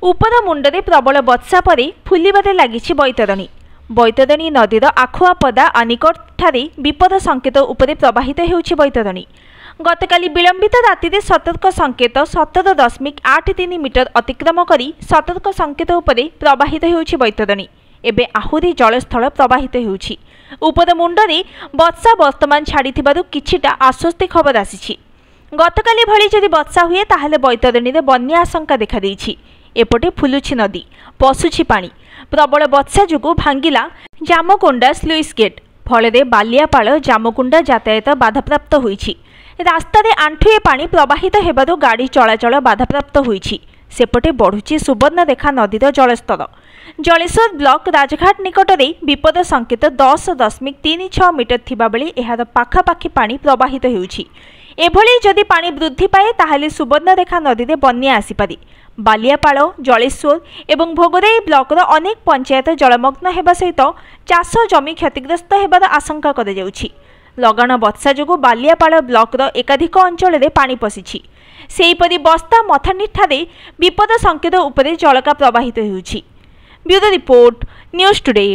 उपरा मुंडे प्रबल वर्षा पर फुलबारे लगी बैतरणी। बैतरणी नदीर आखुआपदा आनिकट ठारे विपद संकेत उपरे प्रवाहित होउछि बैतरणी। गतकाली विलंबित राति सतर्क संकेत 17.83 मीटर अतिक्रम करी सतर्क संकेत उपरे प्रवाहित होउछि बैतरणी। एबे आहुरी जलस्थल प्रवाहित होउछि। उपद मुंडे वर्षा वर्तमान छाड़िथिबारु किछिटा आश्वस्ति खबर आसिछि। गतकाली भली जदि वर्षा हुए ताहले बैतरणी रे बन्या आशंका देखा देइछि। एपटे फुलुछि नदी, पशुछि पानी। प्रबल वर्षा जुगु भांगिला जामकुंडा स्लुइस गेट। फलरे बालियापाल जामकुंडा यातायात बाधाप्राप्त होइछि। रास्तारे आंठुए पानी प्रवाहित हेबारु गाड़ी चलाचल बाधाप्राप्त होइछि। सेपटे बढ़ुछि सुवर्णरेखा नदीर जलस्तर। जलेश्वर ब्लॉक राजघाट निकटरे विपद संकेत 10.36 मीटर थिबा बेले एहार पाखापाखि पानी प्रवाहित होउछि। एभली जदि पानी वृद्धि पाए ताहले सुवर्णरेखा नदी में बन्या आसीपारे। बालियापाल, जलेश्वर एवं भोगराई ब्लॉकर अनेक पंचायत जलमग्न हेबा सहित चाष जमी क्षतिग्रस्त हेबार आशंका करा जाउछि। लगाण वर्षा जोगु बालियापाल ब्लॉकर एकाधिक अंचल में पानी पशिछि। सेहीपरि बस्ता मथानी ठारे विपद संकेत उपरे जलका प्रवाहित होउछि। Bureau report, news today.